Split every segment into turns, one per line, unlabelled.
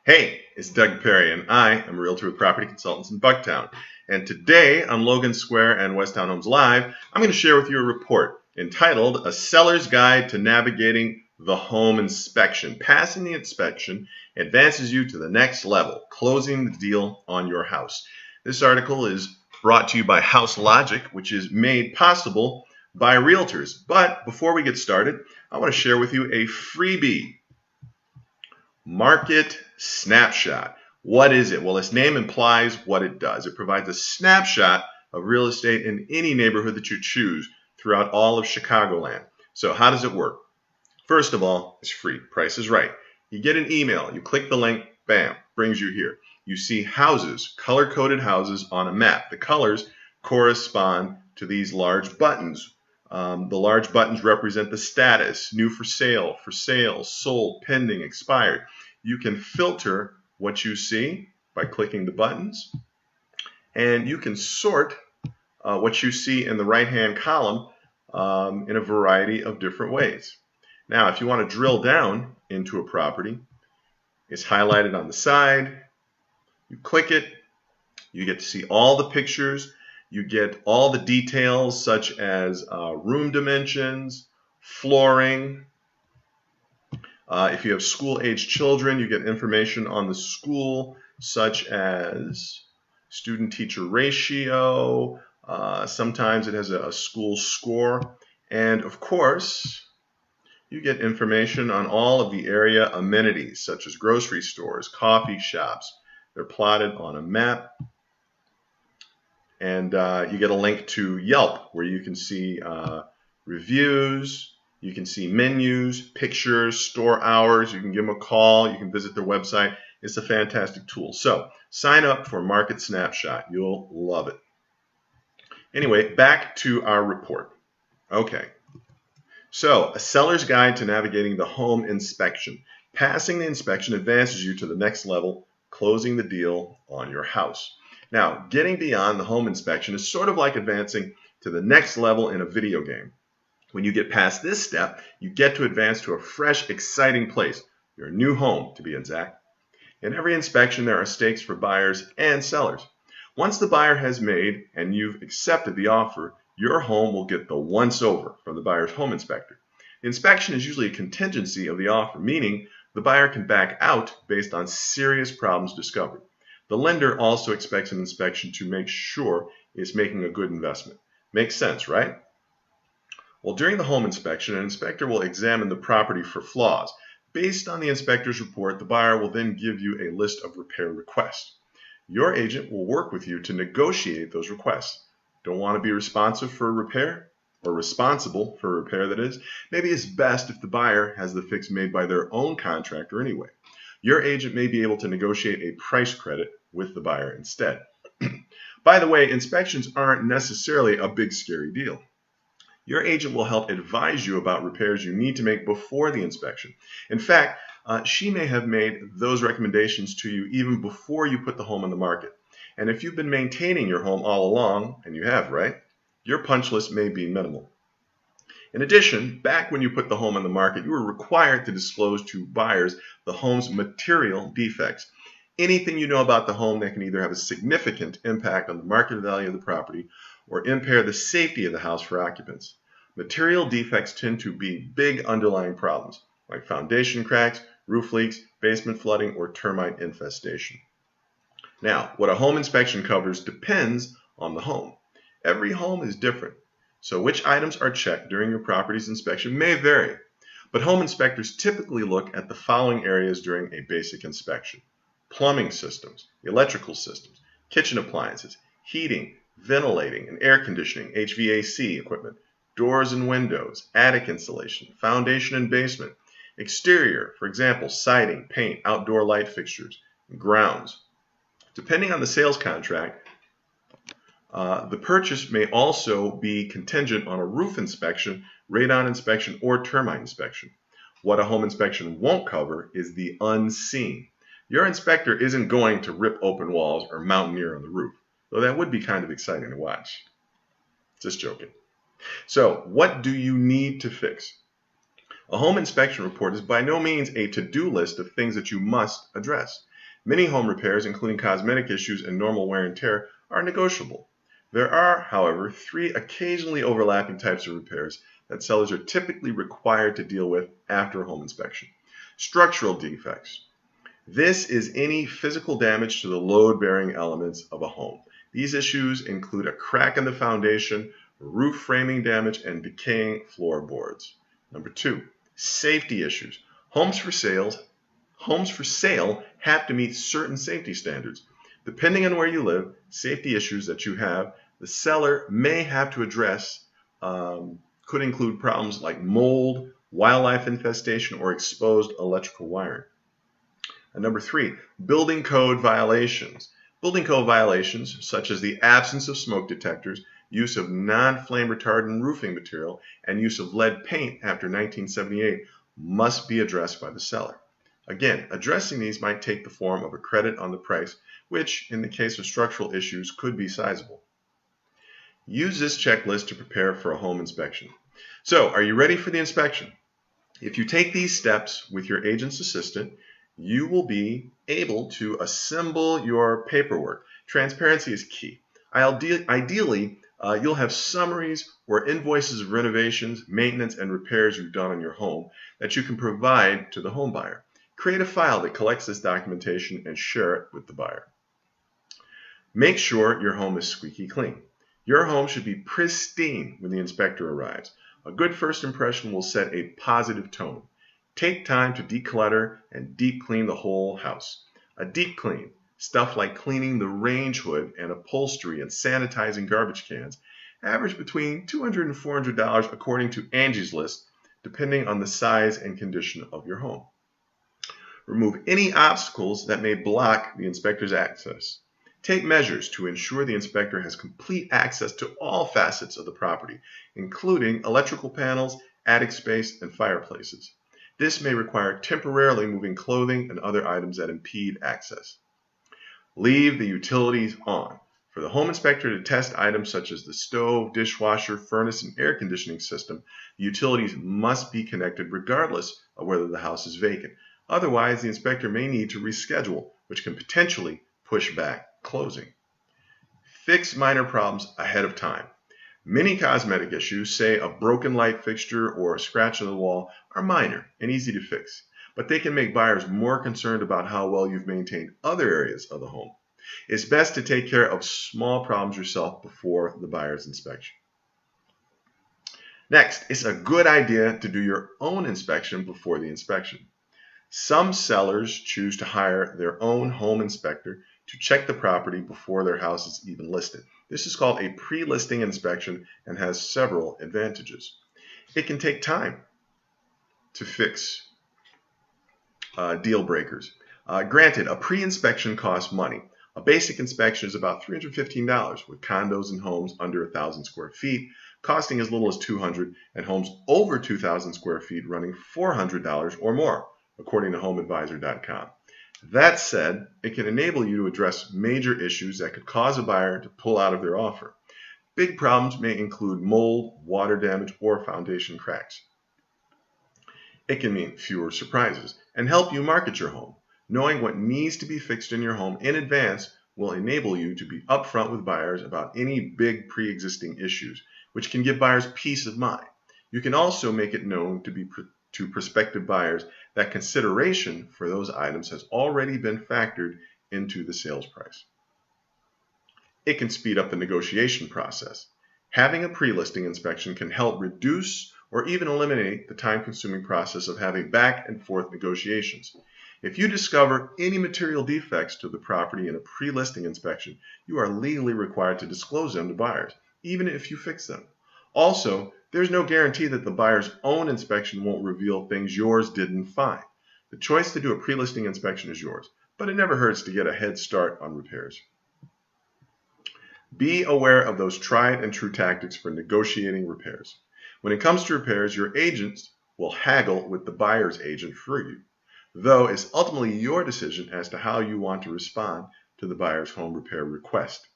Hey, it's DPerry, and I am a realtor with Property Consultants in Bucktown. And today on Logan Square and Westtown Homes Live, I'm going to share with you a report entitled A Seller's Guide to Navigating the Home Inspection. Passing the inspection advances you to the next level, closing the deal on your house. This article is brought to you by House Logic, which is made possible by realtors. But before we get started, I want to share with you a freebie. Market snapshot. What is it? Well, its name implies what it does. It provides a snapshot of real estate in any neighborhood that you choose throughout all of Chicagoland. So how does it work? First of all, it's free. Price is right. You get an email. You click the link. Bam. Brings you here. You see houses, color-coded houses on a map. The colors correspond to these large buttons. The large buttons represent the status: new for sale, sold, pending, expired. You can filter what you see by clicking the buttons, and you can sort what you see in the right-hand column in a variety of different ways. Now, if you want to drill down into a property, it's highlighted on the side. You click it, you get to see all the pictures. You get all the details such as room dimensions, flooring. If you have school-age children, you get information on the school such as student-teacher ratio. Sometimes it has a school score. And of course, you get information on all of the area amenities such as grocery stores, coffee shops. They're plotted on a map. And you get a link to Yelp where you can see reviews, you can see menus, pictures, store hours. You can give them a call, you can visit their website. It's a fantastic tool. So sign up for Market Snapshot. You'll love it. Anyway, back to our report. Okay. So a seller's guide to navigating the home inspection. Passing the inspection advances you to the next level, closing the deal on your house. Now, getting beyond the home inspection is sort of like advancing to the next level in a video game. When you get past this step, you get to advance to a fresh, exciting place, your new home, to be exact. In every inspection, there are stakes for buyers and sellers. Once the buyer has made and you've accepted the offer, your home will get the once-over from the buyer's home inspector. The inspection is usually a contingency of the offer, meaning the buyer can back out based on serious problems discovered. The lender also expects an inspection to make sure it's making a good investment. Makes sense, right? Well, during the home inspection, an inspector will examine the property for flaws. Based on the inspector's report, the buyer will then give you a list of repair requests. Your agent will work with you to negotiate those requests. Don't want to be responsive for a repair? Or responsible for a repair, that is? Maybe it's best if the buyer has the fix made by their own contractor anyway. Your agent may be able to negotiate a price credit with the buyer instead. By the way, inspections aren't necessarily a big scary deal. Your agent will help advise you about repairs you need to make before the inspection. In fact, she may have made those recommendations to you even before you put the home on the market. And if you've been maintaining your home all along, and you have, right, your punch list may be minimal. In addition, back when you put the home on the market, you were required to disclose to buyers the home's material defects. Anything you know about the home that can either have a significant impact on the market value of the property or impair the safety of the house for occupants. Material defects tend to be big underlying problems, like foundation cracks, roof leaks, basement flooding, or termite infestation. Now, what a home inspection covers depends on the home. Every home is different. So which items are checked during your property's inspection may vary, but home inspectors typically look at the following areas during a basic inspection: plumbing systems, electrical systems, kitchen appliances, heating, ventilating and air conditioning, HVAC equipment, doors and windows, attic insulation, foundation and basement, exterior, for example, siding, paint, outdoor light fixtures, and grounds. Depending on the sales contract, the purchase may also be contingent on a roof inspection, radon inspection, or termite inspection. What a home inspection won't cover is the unseen. Your inspector isn't going to rip open walls or mountaineer on the roof, though that would be kind of exciting to watch. Just joking. So, what do you need to fix? A home inspection report is by no means a to-do list of things that you must address. Many home repairs, including cosmetic issues and normal wear and tear, are negotiable. There are, however, 3 occasionally overlapping types of repairs that sellers are typically required to deal with after a home inspection. Structural defects. This is any physical damage to the load-bearing elements of a home. These issues include a crack in the foundation, roof framing damage, and decaying floorboards. Number 2, safety issues. Homes for sale have to meet certain safety standards. Depending on where you live, safety issues that you have, the seller may have to address could include problems like mold, wildlife infestation, or exposed electrical wiring. And number 3, building code violations. Building code violations, such as the absence of smoke detectors, use of non-flame retardant roofing material, and use of lead paint after 1978, must be addressed by the seller. Again, addressing these might take the form of a credit on the price, which, in the case of structural issues, could be sizable. Use this checklist to prepare for a home inspection. So, are you ready for the inspection? If you take these steps with your agent's assistant, you will be able to assemble your paperwork. Transparency is key. Ideally, you'll have summaries or invoices of renovations, maintenance, and repairs you've done on your home that you can provide to the home buyer. Create a file that collects this documentation and share it with the buyer. Make sure your home is squeaky clean. Your home should be pristine when the inspector arrives. A good first impression will set a positive tone. Take time to declutter and deep clean the whole house. A deep clean, stuff like cleaning the range hood and upholstery and sanitizing garbage cans, average between $200 and $400 according to Angie's List, depending on the size and condition of your home. Remove any obstacles that may block the inspector's access. Take measures to ensure the inspector has complete access to all facets of the property, including electrical panels, attic space, and fireplaces. This may require temporarily moving clothing and other items that impede access. Leave the utilities on. For the home inspector to test items such as the stove, dishwasher, furnace, and air conditioning system, the utilities must be connected regardless of whether the house is vacant. Otherwise, the inspector may need to reschedule, which can potentially push back closing. Fix minor problems ahead of time. Many cosmetic issues, say a broken light fixture or a scratch on the wall, are minor and easy to fix, but they can make buyers more concerned about how well you've maintained other areas of the home. It's best to take care of small problems yourself before the buyer's inspection. Next, it's a good idea to do your own inspection before the inspection. Some sellers choose to hire their own home inspector to check the property before their house is even listed. This is called a pre-listing inspection and has several advantages. It can take time to fix deal breakers. Granted, a pre-inspection costs money. A basic inspection is about $315, with condos and homes under 1,000 square feet costing as little as $200, and homes over 2,000 square feet running $400 or more, according to HomeAdvisor.com. That said, it can enable you to address major issues that could cause a buyer to pull out of their offer. Big problems may include mold, water damage, or foundation cracks. It can mean fewer surprises and help you market your home. Knowing what needs to be fixed in your home in advance will enable you to be upfront with buyers about any big pre-existing issues, which can give buyers peace of mind. You can also make it known to prospective buyers that consideration for those items has already been factored into the sales price. It can speed up the negotiation process. Having a pre-listing inspection can help reduce or even eliminate the time-consuming process of having back and forth negotiations. If you discover any material defects to the property in a pre-listing inspection, you are legally required to disclose them to buyers, even if you fix them. Also, there's no guarantee that the buyer's own inspection won't reveal things yours didn't find. The choice to do a pre-listing inspection is yours, but it never hurts to get a head start on repairs. Be aware of those tried and true tactics for negotiating repairs. When it comes to repairs, your agents will haggle with the buyer's agent for you, though it's ultimately your decision as to how you want to respond to the buyer's home repair request.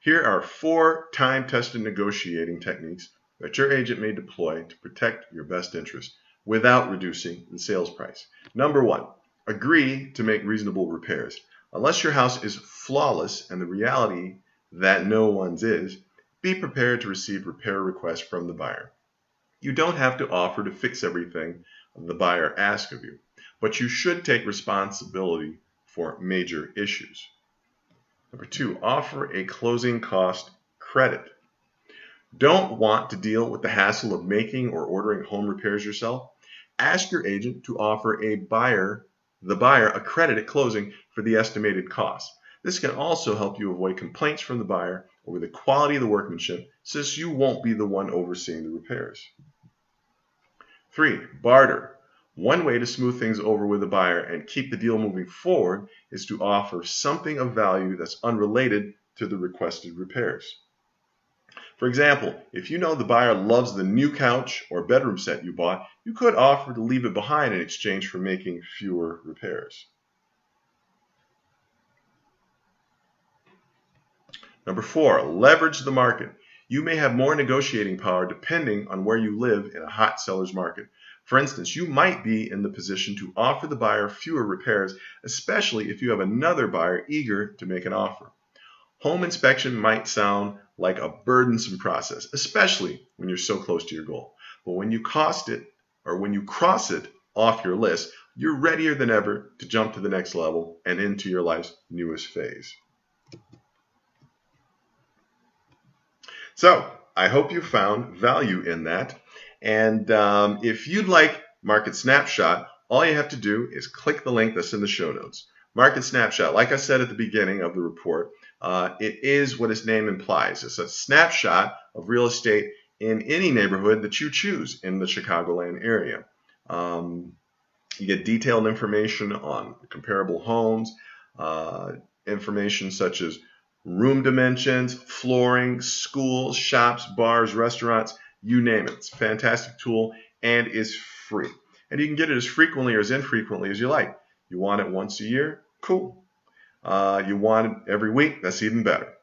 Here are 4 time-tested negotiating techniques that your agent may deploy to protect your best interest without reducing the sales price. Number 1, agree to make reasonable repairs. Unless your house is flawless, and the reality that no one's is, be prepared to receive repair requests from the buyer. You don't have to offer to fix everything the buyer asks of you, but you should take responsibility for major issues. Number 2, offer a closing cost credit. Don't want to deal with the hassle of making or ordering home repairs yourself? Ask your agent to offer the buyer a credit at closing for the estimated cost. This can also help you avoid complaints from the buyer over the quality of the workmanship, since you won't be the one overseeing the repairs. 3, barter. One way to smooth things over with the buyer and keep the deal moving forward is to offer something of value that's unrelated to the requested repairs. For example, if you know the buyer loves the new couch or bedroom set you bought, you could offer to leave it behind in exchange for making fewer repairs. Number 4, leverage the market. You may have more negotiating power depending on where you live in a hot seller's market. For instance, you might be in the position to offer the buyer fewer repairs, especially if you have another buyer eager to make an offer. Home inspection might sound like a burdensome process, especially when you're so close to your goal. But when you cross it off your list, you're readier than ever to jump to the next level and into your life's newest phase. So, I hope you found value in that. And if you'd like Market Snapshot, all you have to do is click the link that's in the show notes. Market Snapshot, like I said at the beginning of the report, it is what its name implies. It's a snapshot of real estate in any neighborhood that you choose in the Chicagoland area. You get detailed information on comparable homes, information such as room dimensions, flooring, schools, shops, bars, restaurants, you name it. It's a fantastic tool and is free. And you can get it as frequently or as infrequently as you like. You want it once a year? Cool. You want it every week? That's even better.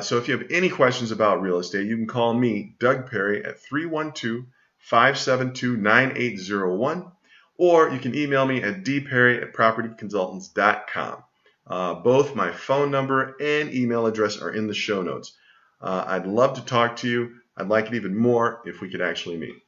So if you have any questions about real estate, you can call me, Doug Perry, at 312-572-9801, or you can email me at dperry@propertyconsultants.com. Both my phone number and email address are in the show notes. I'd love to talk to you. I'd like it even more if we could actually meet.